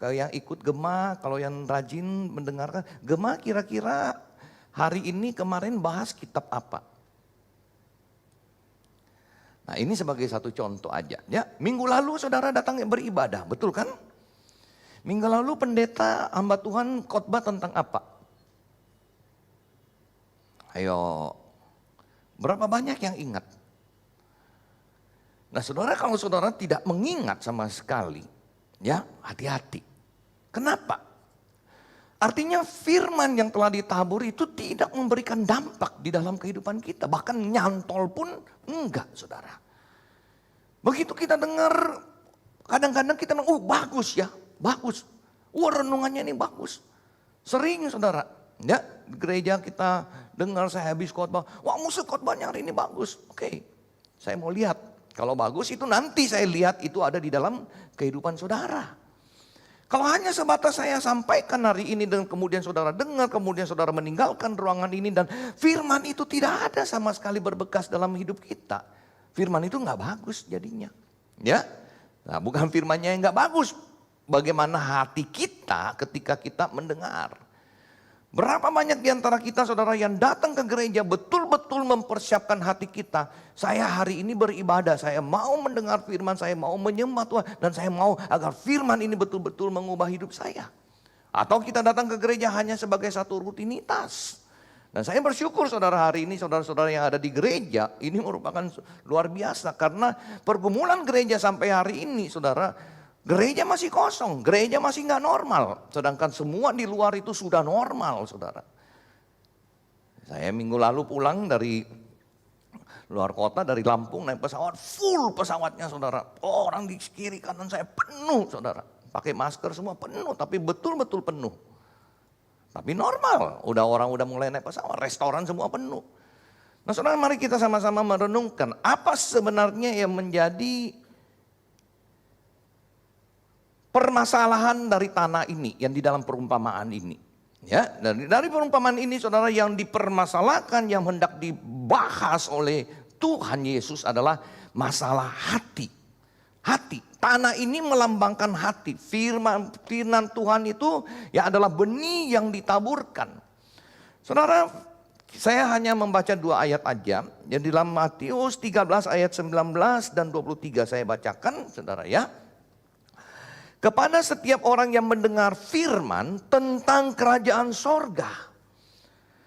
Kalau yang ikut Gema, kalau yang rajin mendengarkan, Gema kira-kira hari ini kemarin bahas kitab apa? Nah ini sebagai satu contoh aja. Ya, minggu lalu saudara datang beribadah, betul kan? Minggu lalu pendeta hamba Tuhan khotbah tentang apa? Ayo, berapa banyak yang ingat? Nah saudara, kalau saudara tidak mengingat sama sekali, ya hati-hati. Kenapa? Artinya firman yang telah ditabur itu tidak memberikan dampak di dalam kehidupan kita. Bahkan nyantol pun enggak, saudara. Begitu kita dengar, kadang-kadang kita bilang, bagus ya, bagus. Renungannya ini bagus. Sering saudara, ya gereja kita dengar saya habis khotbah, musik khotbahnya hari ini bagus. Oke, saya mau lihat. Kalau bagus itu nanti saya lihat itu ada di dalam kehidupan saudara. Kalau hanya sebatas saya sampaikan hari ini dan kemudian saudara dengar, kemudian saudara meninggalkan ruangan ini dan firman itu tidak ada sama sekali berbekas dalam hidup kita. Firman itu nggak bagus jadinya. Ya, nah bukan firmannya yang nggak bagus. Bagaimana hati kita ketika kita mendengar. Berapa banyak di antara kita saudara yang datang ke gereja betul-betul mempersiapkan hati kita. Saya hari ini beribadah, saya mau mendengar firman, saya mau menyembah Tuhan. Dan saya mau agar firman ini betul-betul mengubah hidup saya. Atau kita datang ke gereja hanya sebagai satu rutinitas. Dan saya bersyukur saudara hari ini saudara-saudara yang ada di gereja ini merupakan luar biasa. Karena pergumulan gereja sampai hari ini saudara, gereja masih kosong, gereja masih nggak normal. Sedangkan semua di luar itu sudah normal, saudara. Saya minggu lalu pulang dari luar kota, dari Lampung, naik pesawat, full pesawatnya saudara. Orang di kiri kanan saya penuh saudara. Pakai masker semua penuh, tapi betul-betul penuh. Tapi normal, orang udah mulai naik pesawat, restoran semua penuh. Nah saudara, mari kita sama-sama merenungkan apa sebenarnya yang menjadi permasalahan dari tanah ini yang di dalam perumpamaan ini. Ya, dari perumpamaan ini saudara yang dipermasalahkan, yang hendak dibahas oleh Tuhan Yesus adalah masalah hati. Hati, tanah ini melambangkan hati. Firman Tuhan itu ya adalah benih yang ditaburkan. Saudara, saya hanya membaca 2 ayat aja. Yang di dalam Matius 13 ayat 19 dan 23 saya bacakan saudara ya. Kepada setiap orang yang mendengar firman tentang kerajaan sorga,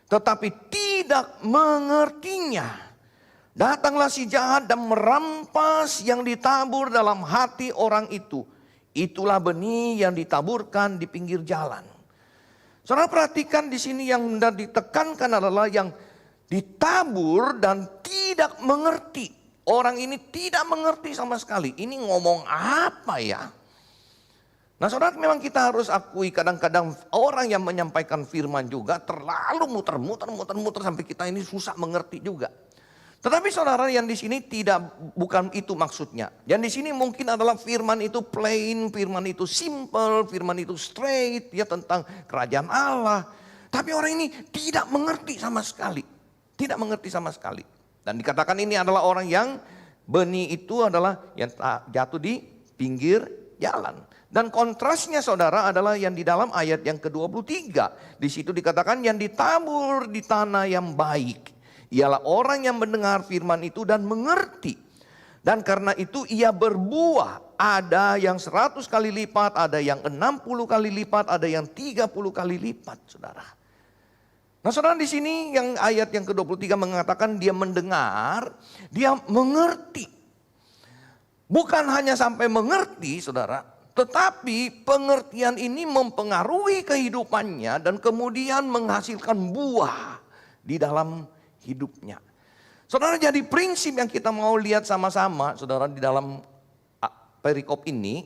tetapi tidak mengertinya, datanglah si jahat dan merampas yang ditabur dalam hati orang itu. Itulah benih yang ditaburkan di pinggir jalan. Saudara perhatikan di sini yang hendak ditekankan adalah yang ditabur dan tidak mengerti. Orang ini tidak mengerti sama sekali. Ini ngomong apa ya? Nah saudara, memang kita harus akui kadang-kadang orang yang menyampaikan firman juga terlalu muter-muter sampai kita ini susah mengerti juga. Tetapi saudara, yang di sini bukan itu maksudnya. Yang di sini mungkin adalah firman itu plain, firman itu simple, firman itu straight ya tentang kerajaan Allah. Tapi orang ini tidak mengerti sama sekali. Tidak mengerti sama sekali. Dan dikatakan ini adalah orang yang benih itu adalah yang jatuh di pinggir jalan. Dan kontrasnya saudara adalah yang di dalam ayat yang ke-23. Di situ dikatakan yang ditabur di tanah yang baik. Ialah orang yang mendengar firman itu dan mengerti. Dan karena itu ia berbuah. Ada yang 100 kali lipat, ada yang 60 kali lipat, ada yang 30 kali lipat saudara. Nah saudara, di sini yang ayat yang ke-23 mengatakan dia mendengar, dia mengerti. Bukan hanya sampai mengerti saudara. Tetapi pengertian ini mempengaruhi kehidupannya dan kemudian menghasilkan buah di dalam hidupnya. Saudara, jadi prinsip yang kita mau lihat sama-sama saudara di dalam perikop ini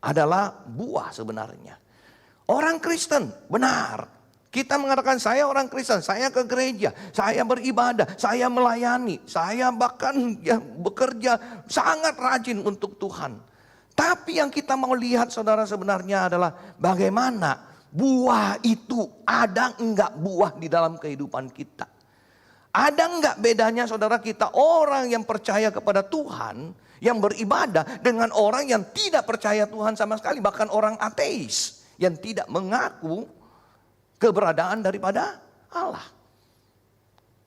adalah buah sebenarnya. Orang Kristen benar. Kita mengatakan saya orang Kristen, saya ke gereja, saya beribadah, saya melayani, saya bahkan ya, bekerja sangat rajin untuk Tuhan. Tapi yang kita mau lihat saudara sebenarnya adalah bagaimana buah itu ada enggak buah di dalam kehidupan kita. Ada enggak bedanya saudara kita orang yang percaya kepada Tuhan yang beribadah dengan orang yang tidak percaya Tuhan sama sekali, bahkan orang ateis yang tidak mengaku keberadaan daripada Allah.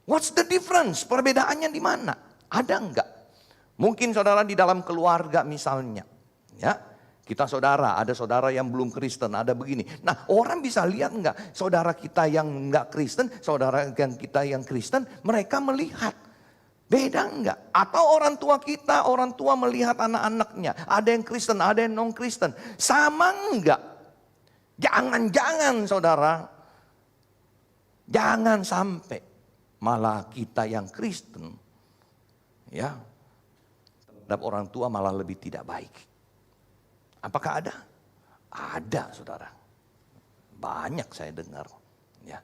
What's the difference? Perbedaannya di mana? Ada enggak? Mungkin saudara di dalam keluarga misalnya, ya. Kita saudara, ada saudara yang belum Kristen, ada begini. Nah, orang bisa lihat enggak? Saudara kita yang enggak Kristen, saudara yang kita yang Kristen, mereka melihat. Beda enggak? Atau orang tua kita, orang tua melihat anak-anaknya. Ada yang Kristen, ada yang non-Kristen. Sama enggak? Jangan-jangan saudara, jangan sampai malah kita yang Kristen, ya, terhadap orang tua malah lebih tidak baik. Apakah ada? Ada, saudara. Banyak saya dengar. Ya.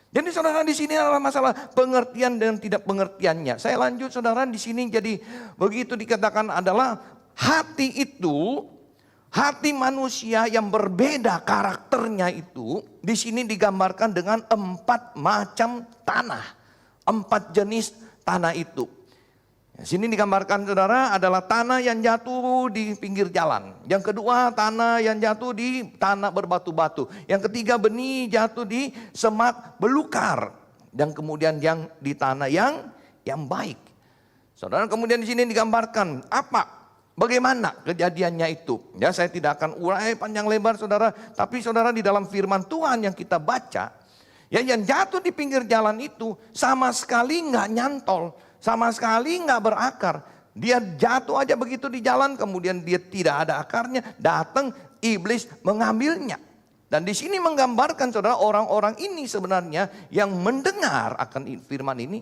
Jadi saudara, di sini adalah masalah pengertian dan tidak pengertiannya. Saya lanjut saudara, di sini jadi begitu dikatakan adalah hati itu, hati manusia yang berbeda karakternya itu di sini digambarkan dengan 4 macam tanah, 4 jenis tanah itu. Di sini digambarkan saudara adalah tanah yang jatuh di pinggir jalan. Yang kedua tanah yang jatuh di tanah berbatu-batu. Yang ketiga benih jatuh di semak belukar. Dan kemudian yang di tanah yang baik. Saudara, kemudian di sini digambarkan apa? Bagaimana kejadiannya itu? Ya, saya tidak akan urai panjang lebar saudara. Tapi saudara, di dalam firman Tuhan yang kita baca, ya, yang jatuh di pinggir jalan itu sama sekali nggak nyantol. Sama sekali nggak berakar. Dia jatuh aja begitu di jalan, kemudian dia tidak ada akarnya, datang iblis mengambilnya. Dan di sini menggambarkan saudara, orang-orang ini sebenarnya yang mendengar akan firman ini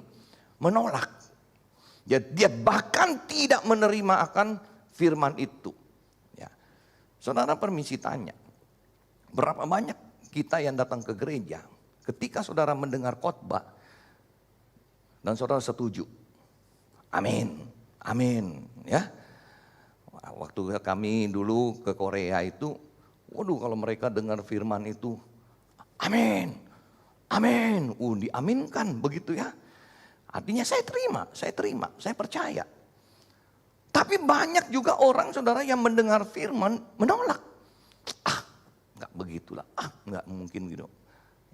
menolak. Dia bahkan tidak menerima akan firman itu. Ya. Saudara, permisi tanya, berapa banyak kita yang datang ke gereja ketika saudara mendengar khotbah dan saudara setuju? Amin, amin, ya. Waktu kami dulu ke Korea itu, waduh, kalau mereka dengar firman itu, amin, amin, diaminkan begitu ya. Artinya saya terima, saya percaya. Tapi banyak juga orang saudara yang mendengar firman menolak. Enggak begitulah, enggak mungkin gitu.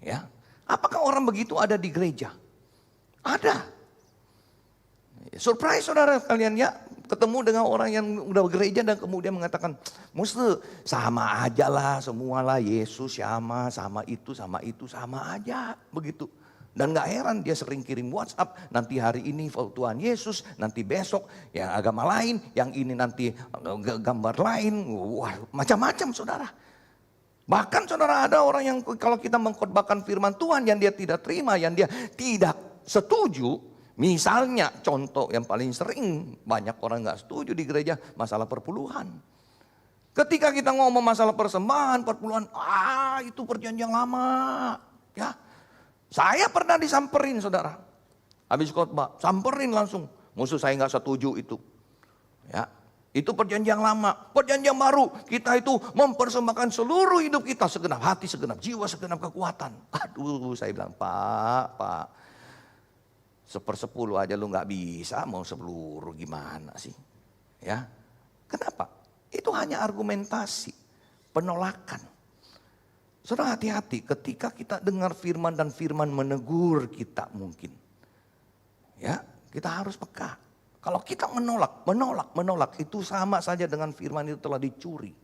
Ya, apakah orang begitu ada di gereja? Ada. Surprise saudara kalian ya, ketemu dengan orang yang udah gereja dan kemudian mengatakan, Muste, sama aja lah semualah, Yesus sama itu sama aja begitu. Dan gak heran dia sering kirim WhatsApp, nanti hari ini Tuhan Yesus, nanti besok yang agama lain, yang ini nanti gambar lain, wah macam-macam saudara. Bahkan saudara, ada orang yang kalau kita mengkhotbahkan firman Tuhan yang dia tidak terima, yang dia tidak setuju. Misalnya contoh yang paling sering banyak orang gak setuju di gereja, masalah perpuluhan. Ketika kita ngomong masalah persembahan, perpuluhan, itu perjanjian lama. Ya, saya pernah disamperin saudara. Habis khotbah, samperin langsung. Musuh saya gak setuju itu. Ya, itu perjanjian lama. Perjanjian baru, kita itu mempersembahkan seluruh hidup kita, segenap hati, segenap jiwa, segenap kekuatan. Aduh, saya bilang, Pak. 1/10 aja lu nggak bisa, mau seluruh gimana sih? Ya, kenapa? Itu hanya argumentasi, penolakan. Saudara, hati-hati ketika kita dengar firman dan firman menegur kita mungkin. Ya, kita harus peka. Kalau kita menolak, itu sama saja dengan firman itu telah dicuri.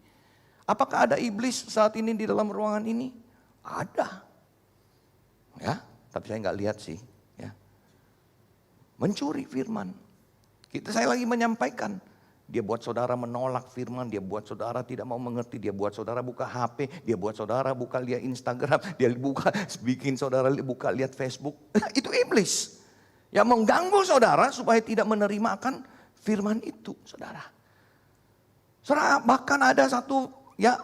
Apakah ada iblis saat ini di dalam ruangan ini? Ada. Ya, tapi saya nggak lihat sih. Mencuri firman. Saya lagi menyampaikan. Dia buat saudara menolak firman. Dia buat saudara tidak mau mengerti. Dia buat saudara buka HP. Dia buat saudara buka lihat Instagram. Dia bikin saudara buka lihat Facebook. Itu iblis. Yang mengganggu saudara supaya tidak menerima akan firman itu saudara. Saudara, bahkan ada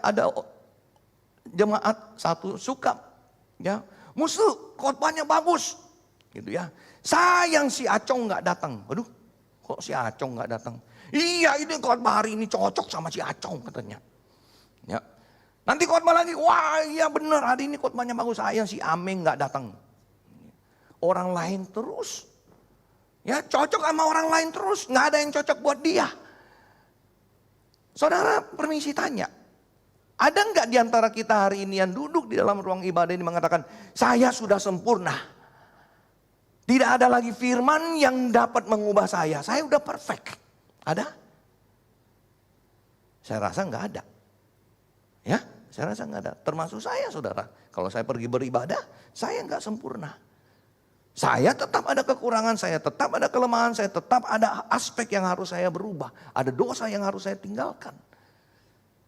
ada jemaat satu suka. Ya, musuh khotbahnya bagus. Gitu ya. Sayang si Acong nggak datang. Aduh, kok si Acong nggak datang? Iya, ini khotbah hari ini cocok sama si Acong katanya. Ya. Nanti khotbah lagi, wah iya benar hari ini khotbahnya bagus. Sayang si Ameng nggak datang. Orang lain terus. Ya, cocok sama orang lain terus, nggak ada yang cocok buat dia. Saudara permisi tanya, ada nggak di antara kita hari ini yang duduk di dalam ruang ibadah ini mengatakan, saya sudah sempurna. Tidak ada lagi firman yang dapat mengubah saya udah perfect. Ada? Saya rasa nggak ada. Ya, saya rasa nggak ada. Termasuk saya, saudara. Kalau saya pergi beribadah, saya nggak sempurna. Saya tetap ada kekurangan, saya tetap ada kelemahan, saya tetap ada aspek yang harus saya berubah. Ada dosa yang harus saya tinggalkan.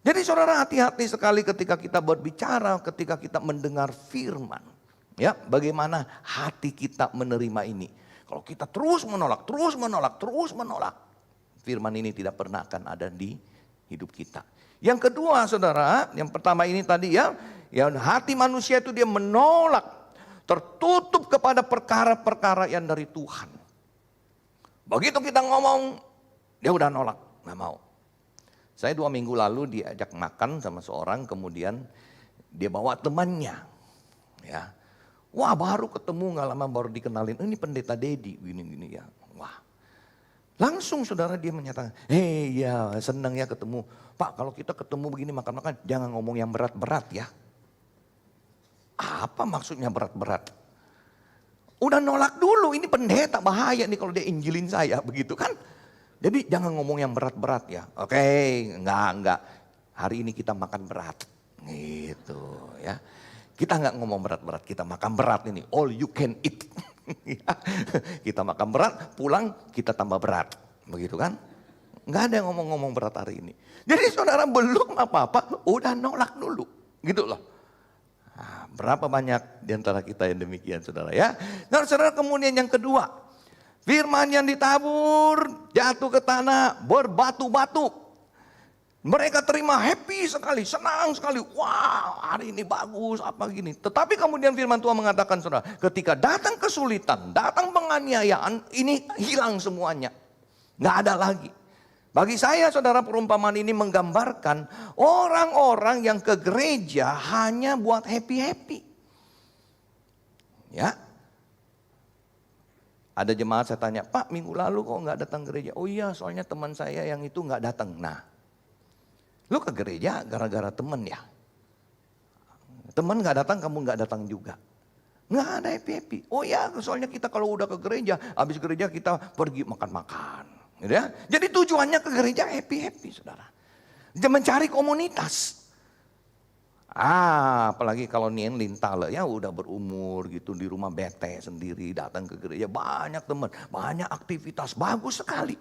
Jadi saudara hati-hati sekali ketika kita berbicara, ketika kita mendengar firman. Ya, bagaimana hati kita menerima ini. Kalau kita terus menolak, firman ini tidak pernah akan ada di hidup kita. Yang kedua saudara, yang pertama ini tadi ya hati manusia itu dia menolak. Tertutup kepada perkara-perkara yang dari Tuhan. Begitu kita ngomong, dia udah nolak, gak mau. Saya 2 minggu lalu diajak makan sama seorang, kemudian dia bawa temannya. Ya, wah baru ketemu gak lama baru dikenalin, ini pendeta Dedi, gini-gini ya. Wah, langsung saudara dia menyatakan, ya senang ya ketemu. Pak kalau kita ketemu begini makan-makan, jangan ngomong yang berat-berat ya. Apa maksudnya berat-berat? Udah nolak dulu, ini pendeta bahaya nih kalau dia injilin saya begitu kan. Jadi jangan ngomong yang berat-berat ya. Oke, enggak. Hari ini kita makan berat. Gitu ya. Kita enggak ngomong berat-berat, kita makan berat ini. All you can eat. Kita makan berat, pulang kita tambah berat. Begitu kan. Enggak ada yang ngomong-ngomong berat hari ini. Jadi saudara belum apa-apa, udah nolak dulu. Gitu loh. Nah, berapa banyak di antara kita yang demikian saudara ya. Nah saudara kemudian yang kedua. Firman yang ditabur jatuh ke tanah berbatu-batu. Mereka terima happy sekali, senang sekali. Wah hari ini bagus apa gini. Tetapi kemudian firman Tuhan mengatakan saudara. Ketika datang kesulitan, datang penganiayaan ini hilang semuanya. Nggak ada lagi. Bagi saya saudara perumpamaan ini menggambarkan orang-orang yang ke gereja hanya buat happy-happy. Ya. Ada jemaat saya tanya, Pak minggu lalu kok nggak datang gereja? Oh iya soalnya teman saya yang itu nggak datang. Nah, lu ke gereja gara-gara teman ya? Teman nggak datang kamu nggak datang juga. Nggak ada happy-happy. Oh ya soalnya kita kalau udah ke gereja, habis gereja kita pergi makan-makan. Gitu ya. Jadi tujuannya ke gereja happy-happy saudara. Dia mencari komunitas. Apalagi kalau Nien Lintale ya udah berumur gitu di rumah bete sendiri datang ke gereja. Banyak teman, banyak aktivitas, bagus sekali.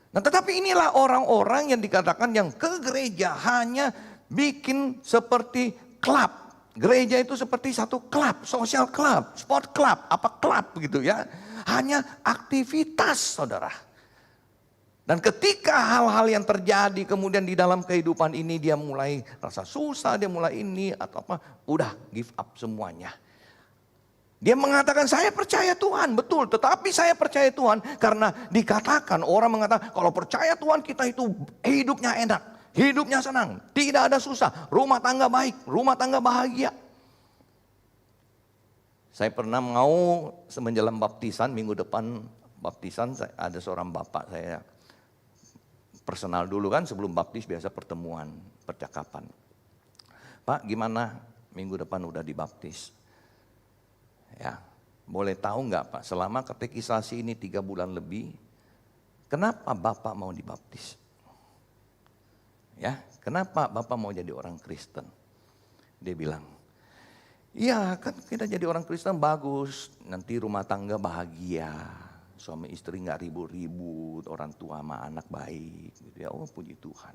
Nah tetapi inilah orang-orang yang dikatakan yang ke gereja hanya bikin seperti klub. Gereja itu seperti satu klub, sosial klub, sport klub, apa klub gitu ya. Hanya aktivitas saudara. Dan ketika hal-hal yang terjadi kemudian di dalam kehidupan ini dia mulai rasa susah, dia mulai ini atau apa, udah give up semuanya. Dia mengatakan saya percaya Tuhan, betul, tetapi saya percaya Tuhan karena dikatakan orang mengatakan kalau percaya Tuhan kita itu hidupnya enak, hidupnya senang, tidak ada susah, rumah tangga baik, rumah tangga bahagia. Saya pernah mau menjelang baptisan, minggu depan baptisan ada seorang bapak saya. Personal dulu kan sebelum baptis biasa pertemuan, percakapan. Pak gimana minggu depan udah dibaptis? Ya, boleh tahu nggak Pak selama katekisasi ini 3 bulan lebih, kenapa Bapak mau dibaptis? Ya, kenapa Bapak mau jadi orang Kristen? Dia bilang, iya kan kita jadi orang Kristen bagus, nanti rumah tangga bahagia. Suami istri nggak ribut-ribut, orang tua sama anak baik, gitu ya. Oh puji Tuhan.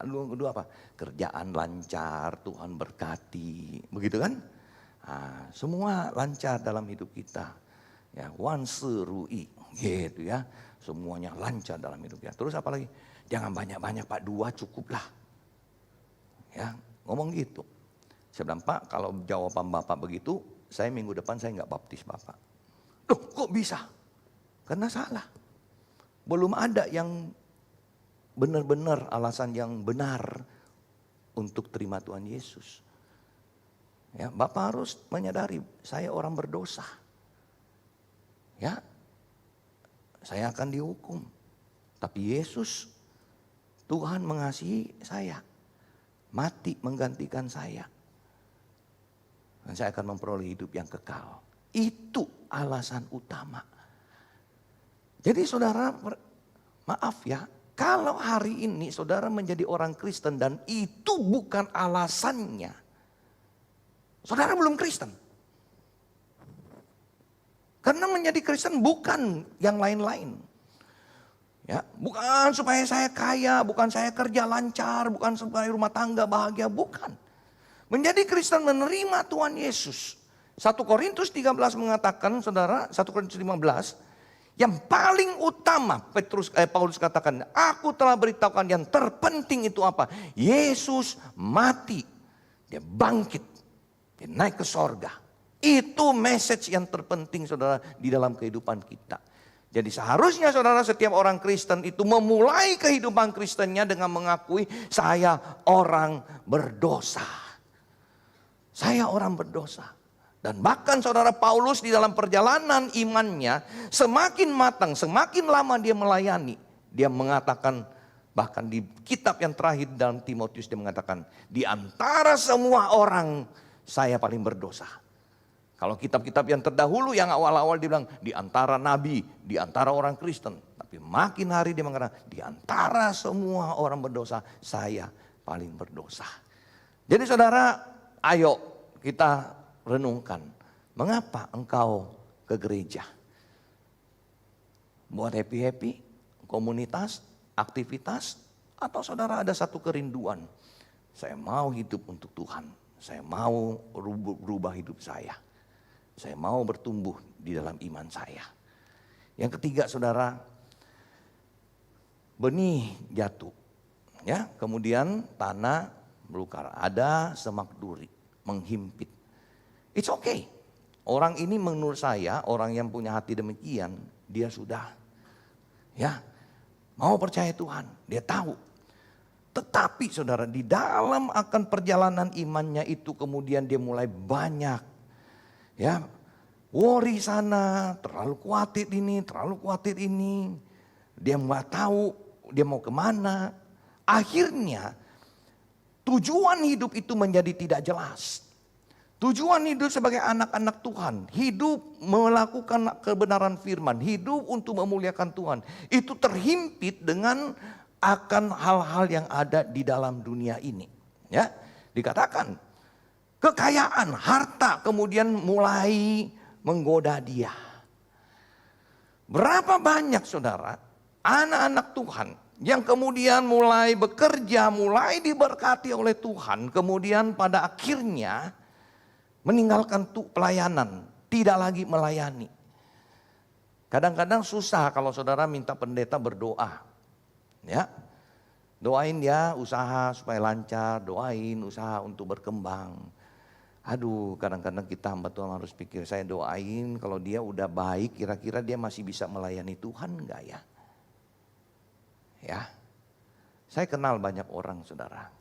Kedua apa? Kerjaan lancar, Tuhan berkati, begitu kan? Nah, semua lancar dalam hidup kita. Ya, wan serui, gitu ya. Semuanya lancar dalam hidup kita. Terus apa lagi? Jangan banyak-banyak Pak, 2 cukup lah. Ya, ngomong gitu. Saya bilang Pak, kalau jawaban Bapak begitu, saya minggu depan saya nggak baptis Bapak. Loh, kok bisa? Karena salah. Belum ada yang benar-benar alasan yang benar untuk terima Tuhan Yesus. Ya, Bapak harus menyadari saya orang berdosa. Ya. Saya akan dihukum. Tapi Yesus Tuhan mengasihi saya, mati menggantikan saya. Dan saya akan memperoleh hidup yang kekal. Itu alasan utama. Jadi saudara, maaf ya, kalau hari ini saudara menjadi orang Kristen dan itu bukan alasannya, saudara belum Kristen. Karena menjadi Kristen bukan yang lain-lain. Ya, bukan supaya saya kaya, bukan saya kerja lancar, bukan supaya rumah tangga bahagia, bukan. Menjadi Kristen menerima Tuhan Yesus. 1 Korintus 13 mengatakan, saudara, 1 Korintus 15, yang paling utama Paulus katakan, aku telah beritahukan yang terpenting itu apa? Yesus mati, dia bangkit, dia naik ke sorga. Itu message yang terpenting saudara di dalam kehidupan kita. Jadi seharusnya saudara setiap orang Kristen itu memulai kehidupan Kristennya dengan mengakui saya orang berdosa. Saya orang berdosa. Dan bahkan saudara Paulus di dalam perjalanan imannya semakin matang, semakin lama dia melayani. Dia mengatakan, bahkan di kitab yang terakhir dalam Timotius dia mengatakan, di antara semua orang saya paling berdosa. Kalau kitab-kitab yang terdahulu yang awal-awal dia bilang di antara nabi, di antara orang Kristen. Tapi makin hari dia mengatakan di antara semua orang berdosa saya paling berdosa. Jadi saudara, ayo kita renungkan. Mengapa engkau ke gereja? Buat happy-happy, komunitas, aktivitas, atau saudara ada satu kerinduan. Saya mau hidup untuk Tuhan. Saya mau berubah hidup saya. Saya mau bertumbuh di dalam iman saya. Yang ketiga saudara, benih jatuh. Ya, kemudian tanah belukar. Ada semak duri, menghimpit. It's okay. Orang ini menurut saya, orang yang punya hati demikian, dia sudah ya mau percaya Tuhan. Dia tahu. Tetapi saudara, di dalam akan perjalanan imannya itu kemudian dia mulai banyak ya worry sana, terlalu khawatir ini, terlalu khawatir ini. Dia nggak tahu dia mau kemana. Akhirnya tujuan hidup itu menjadi tidak jelas. Tujuan hidup sebagai anak-anak Tuhan, hidup melakukan kebenaran firman, hidup untuk memuliakan Tuhan, itu terhimpit dengan akan hal-hal yang ada di dalam dunia ini. Ya, dikatakan kekayaan, harta kemudian mulai menggoda dia. Berapa banyak saudara, anak-anak Tuhan yang kemudian mulai bekerja, mulai diberkati oleh Tuhan, kemudian pada akhirnya meninggalkan pelayanan, tidak lagi melayani. Kadang-kadang susah kalau saudara minta pendeta berdoa. Ya, doain dia usaha supaya lancar, doain usaha untuk berkembang. Aduh, kadang-kadang kita hamba Tuhan harus pikir, saya doain kalau dia udah baik, kira-kira dia masih bisa melayani Tuhan enggak ya? Ya, saya kenal banyak orang saudara,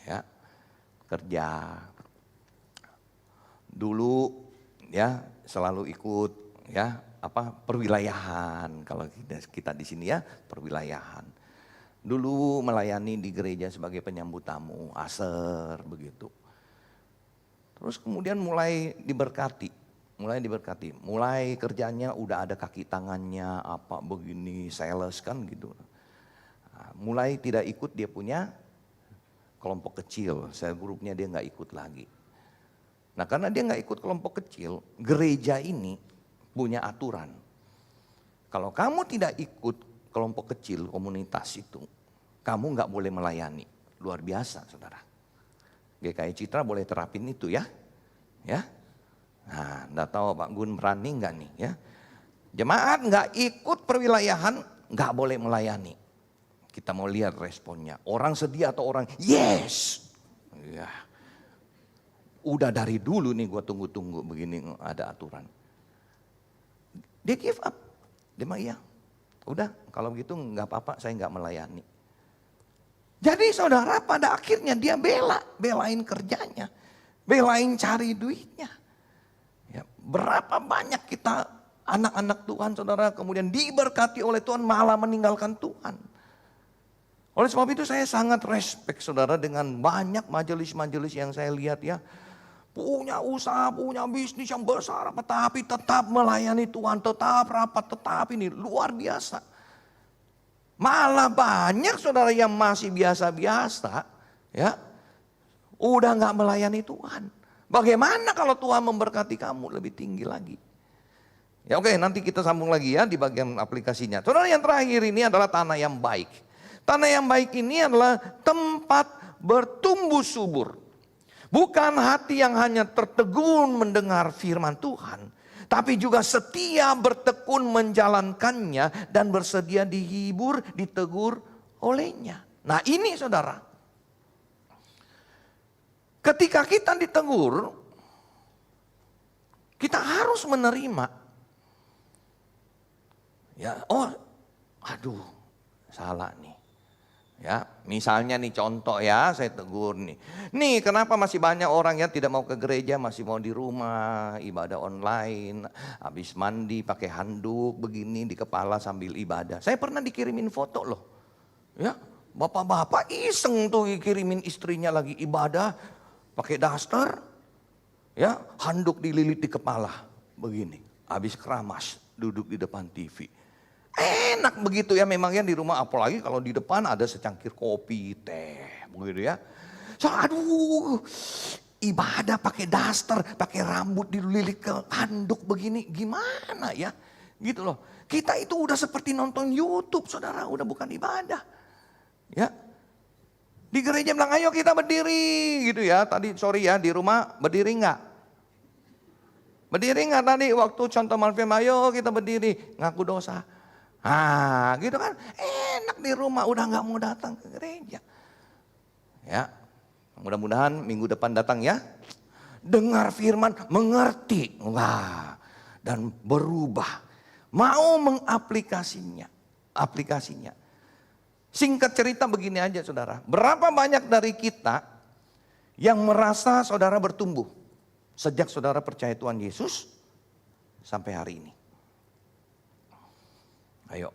ya kerja. Dulu ya selalu ikut ya perwilayahan, kalau kita di sini ya perwilayahan. Dulu melayani di gereja sebagai penyambut tamu, aser begitu. Terus kemudian mulai diberkati, mulai kerjanya udah ada kaki tangannya apa begini, sales kan gitu. Nah, mulai tidak ikut dia punya kelompok kecil, sel grupnya dia nggak ikut lagi. Nah karena dia nggak ikut kelompok kecil, gereja ini punya aturan. Kalau kamu tidak ikut kelompok kecil, komunitas itu, kamu nggak boleh melayani. Luar biasa saudara. GKI Citra boleh terapin itu ya. Ya. Nah enggak tahu Pak Gun berani nggak nih ya. Jemaat nggak ikut perwilayahan, nggak boleh melayani. Kita mau lihat responnya. Orang sedih atau orang yes. Ya. Udah dari dulu nih gue tunggu-tunggu begini ada aturan. Dia give up. Dia mah iya. Udah kalau gitu nggak apa-apa saya nggak melayani. Jadi saudara pada akhirnya dia belain kerjanya. Belain cari duitnya. Ya, berapa banyak kita anak-anak Tuhan saudara kemudian diberkati oleh Tuhan malah meninggalkan Tuhan. Oleh sebab itu saya sangat respect saudara dengan banyak majelis-majelis yang saya lihat ya. Punya usaha, punya bisnis yang besar, tapi tetap melayani Tuhan, tetap rapat, tetap ini luar biasa. Malah banyak saudara yang masih biasa-biasa, ya, udah nggak melayani Tuhan. Bagaimana kalau Tuhan memberkati kamu lebih tinggi lagi? Ya oke, nanti kita sambung lagi ya di bagian aplikasinya. Saudara, yang terakhir ini adalah tanah yang baik. Tanah yang baik ini adalah tempat bertumbuh subur. Bukan hati yang hanya tertegun mendengar firman Tuhan, tapi juga setia bertekun menjalankannya dan bersedia dihibur, ditegur olehnya. Nah ini saudara, ketika kita ditegur, kita harus menerima. Ya, oh, aduh, salah nih. Ya, misalnya nih contoh ya, saya tegur nih. Nih, kenapa masih banyak orang yang tidak mau ke gereja, masih mau di rumah, ibadah online, habis mandi pakai handuk begini di kepala sambil ibadah. Saya pernah dikirimin foto loh. Ya, bapak-bapak iseng tuh kirimin istrinya lagi ibadah, pakai daster, ya, handuk dililit di kepala begini. Habis keramas, duduk di depan TV. Enak begitu ya memangnya di rumah, apalagi kalau di depan ada secangkir kopi, teh, begitu ya. So, aduh, ibadah pakai daster, pakai rambut dililit ke handuk begini, gimana ya? Gitu loh. Kita itu udah seperti nonton YouTube, saudara, udah bukan ibadah. Ya. Di gereja bilang, ayo kita berdiri gitu ya. Tadi sorry ya, di rumah berdiri enggak? Berdiri enggak tadi waktu contoh Malvin, ayo kita berdiri, ngaku dosa. Ah, gitu kan, enak di rumah, udah nggak mau datang ke gereja. Ya, mudah-mudahan minggu depan datang ya. Dengar firman, mengerti, wah, dan berubah. Mau mengaplikasinya, aplikasinya. Singkat cerita begini aja saudara, berapa banyak dari kita yang merasa saudara bertumbuh sejak saudara percaya Tuhan Yesus sampai hari ini? Ayo,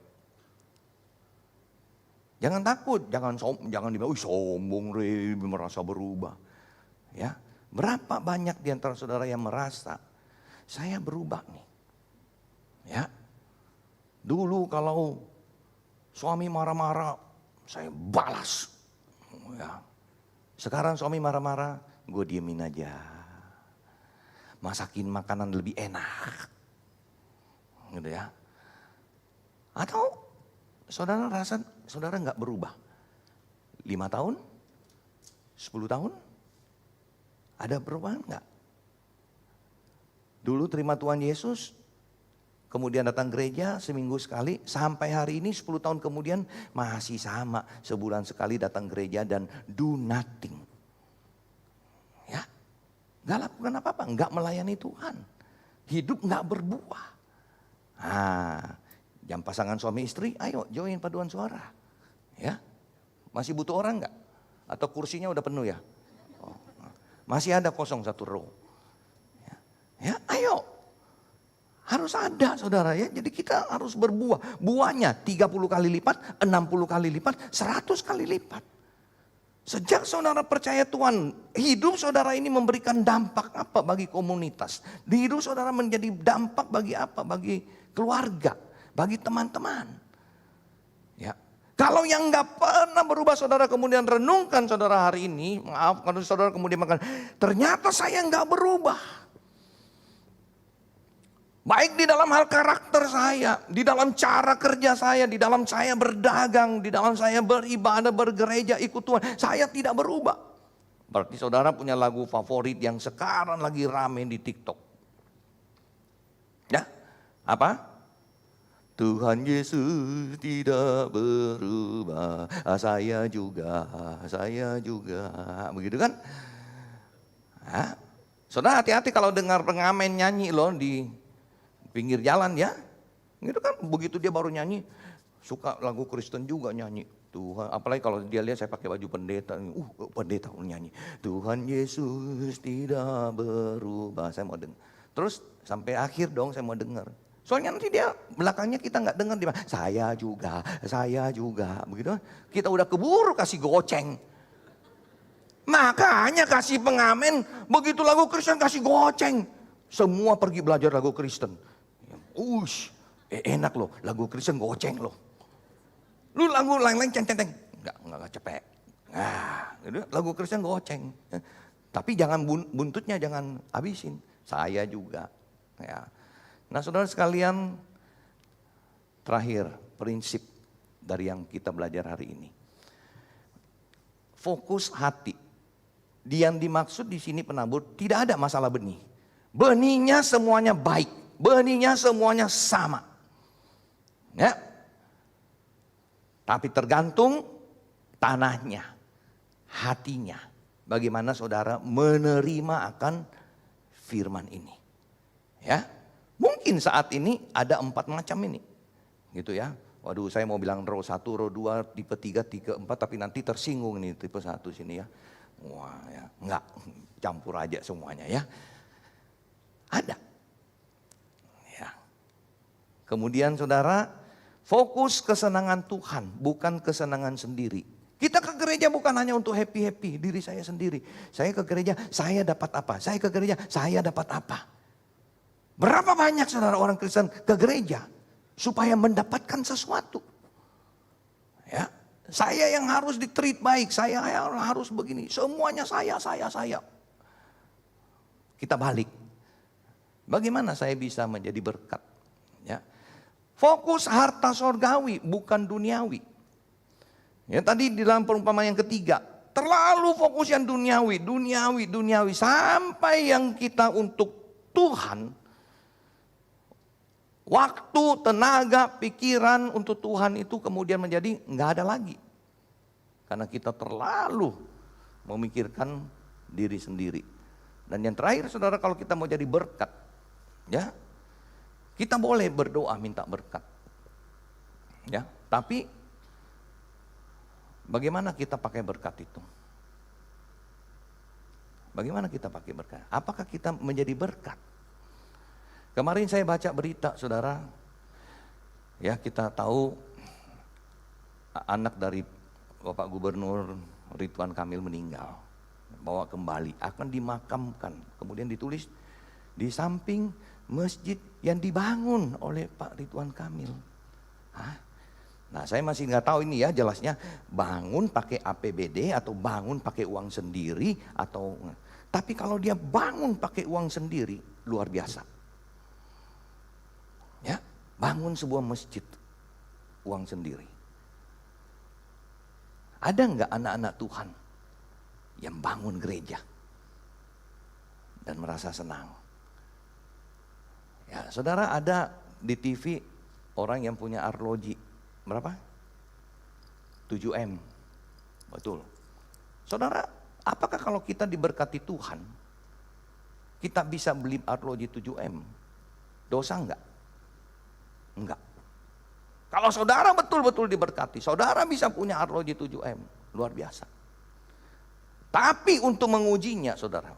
jangan takut, jangan dibilang, sombong, merasa berubah. Ya, berapa banyak di antara saudara yang merasa saya berubah nih? Ya, dulu kalau suami marah-marah, saya balas. Ya, sekarang suami marah-marah, gue diemin aja, masakin makanan lebih enak, gitu ya. Atau saudara rasa saudara nggak berubah? 5 tahun? 10 tahun? Ada perubahan nggak? Dulu terima Tuhan Yesus, kemudian datang gereja seminggu sekali, sampai hari ini 10 tahun kemudian masih sama. Sebulan sekali datang gereja dan do nothing. Ya, nggak lakukan apa-apa, nggak melayani Tuhan. Hidup nggak berbuah. Jam pasangan suami istri, ayo join paduan suara. Ya, masih butuh orang nggak? Atau kursinya udah penuh ya? Oh, masih ada kosong 1 row. Ya, ayo. Harus ada saudara ya. Jadi kita harus berbuah. Buahnya 30 kali lipat, 60 kali lipat, 100 kali lipat. Sejak saudara percaya Tuhan, hidup saudara ini memberikan dampak apa bagi komunitas? Hidup saudara menjadi dampak bagi apa? Bagi keluarga, bagi teman-teman. Ya. Kalau yang nggak pernah berubah saudara kemudian renungkan saudara hari ini, maaf kalau saudara kemudian makan, ternyata saya nggak berubah. Baik di dalam hal karakter saya, di dalam cara kerja saya, di dalam saya berdagang, di dalam saya beribadah, bergereja, ikut Tuhan. Saya tidak berubah. Berarti saudara punya lagu favorit yang sekarang lagi rame di TikTok. Ya, apa? Tuhan Yesus tidak berubah, saya juga. Begitu kan? Nah, saudara hati-hati kalau dengar pengamen nyanyi loh di pinggir jalan ya, gitu kan, begitu dia baru nyanyi, suka lagu Kristen juga nyanyi. Tuhan, apalagi kalau dia lihat saya pakai baju pendeta, pendeta nyanyi. Tuhan Yesus tidak berubah, saya mau dengar. Terus sampai akhir dong saya mau dengar. Soalnya nanti dia belakangnya kita nggak dengar dia, saya juga, begitu. Kita udah keburu kasih goceng. Makanya kasih pengamen, begitu lagu Kristen kasih goceng. Semua pergi belajar lagu Kristen. Enak loh, lagu Kristen goceng loh. Lu lagu lain-lain centeng, nggak cepet. Nah, lagu Kristen goceng. Tapi jangan buntutnya jangan habisin. Saya juga. Ya. Nah saudara sekalian, terakhir prinsip dari yang kita belajar hari ini. Fokus hati. Yang dimaksud di sini penabur tidak ada masalah benih. Benihnya semuanya baik. Benihnya semuanya sama. Ya. Tapi tergantung tanahnya, hatinya. Bagaimana saudara menerima akan firman ini. Ya. Mungkin saat ini ada 4 macam ini. Gitu ya. Waduh, saya mau bilang row 1, row 2, tipe 3, tipe 4, tapi nanti tersinggung nih tipe 1 sini ya. Wah, ya, enggak, campur aja semuanya ya. Ada. Ya. Kemudian saudara, fokus kesenangan Tuhan, bukan kesenangan sendiri. Kita ke gereja bukan hanya untuk happy-happy diri saya sendiri. Saya ke gereja, saya dapat apa? Saya ke gereja, saya dapat apa? Berapa banyak saudara orang Kristen ke gereja supaya mendapatkan sesuatu? Ya, saya yang harus ditreat baik, saya yang harus begini. Semuanya saya. Kita balik. Bagaimana saya bisa menjadi berkat? Ya. Fokus harta sorgawi, bukan duniawi. Ya, tadi di dalam perumpamaan yang ketiga, terlalu fokus yang duniawi, sampai yang kita untuk Tuhan, waktu, tenaga, pikiran untuk Tuhan itu kemudian menjadi nggak ada lagi. Karena kita terlalu memikirkan diri sendiri. Dan yang terakhir saudara, kalau kita mau jadi berkat, ya, kita boleh berdoa minta berkat. Ya, tapi bagaimana kita pakai berkat itu? Bagaimana kita pakai berkat? Apakah kita menjadi berkat? Kemarin saya baca berita saudara, ya kita tahu anak dari Bapak Gubernur Ridwan Kamil meninggal, bawa kembali, akan dimakamkan. Kemudian ditulis di samping masjid yang dibangun oleh Pak Ridwan Kamil. Hah? Nah saya masih nggak tahu ini ya jelasnya bangun pakai APBD atau bangun pakai uang sendiri atau, tapi kalau dia bangun pakai uang sendiri luar biasa. Ya, bangun sebuah masjid uang sendiri. Ada nggak anak-anak Tuhan yang bangun gereja dan merasa senang? Ya, saudara ada di TV orang yang punya arloji berapa? 7M, betul. Saudara, apakah kalau kita diberkati Tuhan, kita bisa beli arloji 7M? Dosa enggak? Enggak. Kalau saudara betul-betul diberkati, saudara bisa punya arloji 7M, luar biasa. Tapi untuk mengujinya saudara,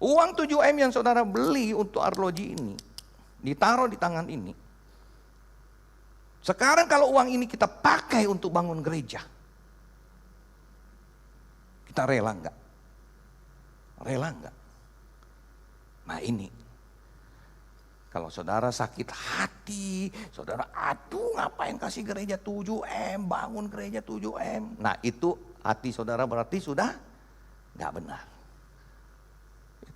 uang 7M yang saudara beli untuk arloji ini, ditaruh di tangan ini. Sekarang kalau uang ini kita pakai untuk bangun gereja, kita rela enggak? Rela enggak? Nah ini, kalau saudara sakit hati, saudara aduh ngapain kasih gereja 7M, bangun gereja 7M. Nah itu hati saudara berarti sudah gak benar.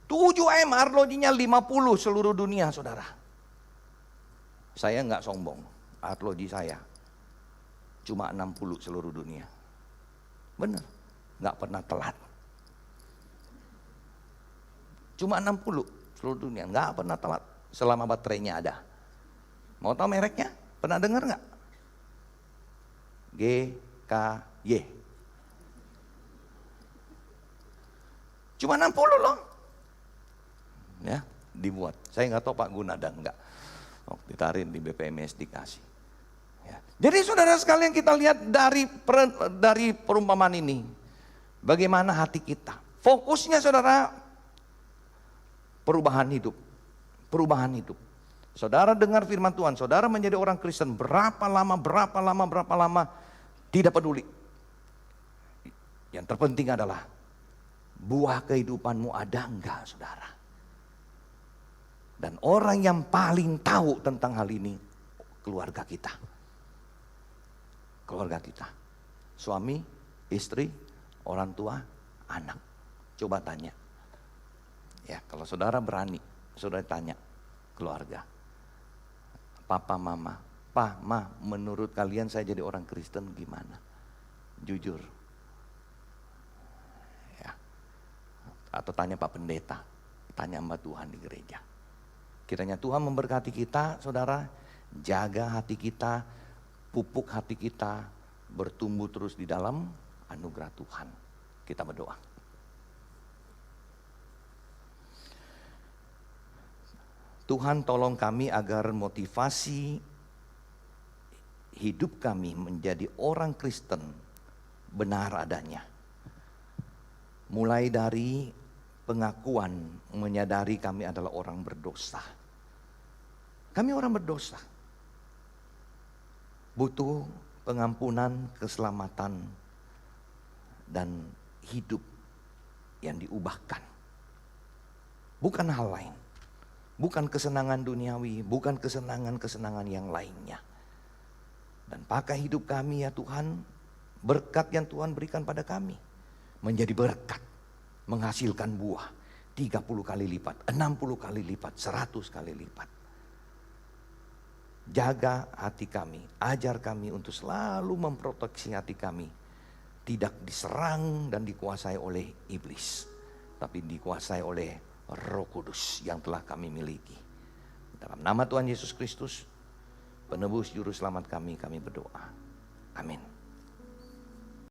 7M arlojinya 50 seluruh dunia saudara. Saya gak sombong, arloji saya cuma 60 seluruh dunia. Benar, gak pernah telat. Cuma 60 seluruh dunia, gak pernah telat. Selama baterainya ada. Mau tahu mereknya? Pernah dengar nggak? GKY. Cuma 60 loh. Ya, dibuat. Saya nggak tahu Pak Gunadang nggak. Oh, ditarik di BPMS dikasih. Ya. Jadi saudara sekalian kita lihat dari perumpamaan ini, bagaimana hati kita. Fokusnya saudara, perubahan hidup. Perubahan hidup. Saudara dengar firman Tuhan, saudara menjadi orang Kristen berapa lama, tidak peduli. Yang terpenting adalah buah kehidupanmu ada enggak, saudara. Dan orang yang paling tahu tentang hal ini, keluarga kita. Keluarga kita. Suami, istri, orang tua, anak. Coba tanya. Ya, kalau saudara berani, saudara tanya keluarga. Papa, mama, pa, ma, menurut kalian saya jadi orang Kristen gimana? Jujur. Ya. Atau tanya Pak Pendeta, tanya Mbak Tuhan di gereja. Kiranya Tuhan memberkati kita, saudara, jaga hati kita, pupuk hati kita, bertumbuh terus di dalam anugerah Tuhan. Kita berdoa. Tuhan tolong kami agar motivasi hidup kami menjadi orang Kristen benar adanya. Mulai dari pengakuan menyadari kami adalah orang berdosa. Kami orang berdosa. Butuh pengampunan, keselamatan, dan hidup yang diubahkan. Bukan hal lain. Bukan kesenangan duniawi, bukan kesenangan-kesenangan yang lainnya. Dan pakai hidup kami ya Tuhan, berkat yang Tuhan berikan pada kami. Menjadi berkat, menghasilkan buah 30 kali lipat, 60 kali lipat, 100 kali lipat. Jaga hati kami, ajar kami untuk selalu memproteksi hati kami. Tidak diserang dan dikuasai oleh iblis, tapi dikuasai oleh Roh Kudus yang telah kami miliki. Dalam nama Tuhan Yesus Kristus, penebus juru selamat kami berdoa. Amin.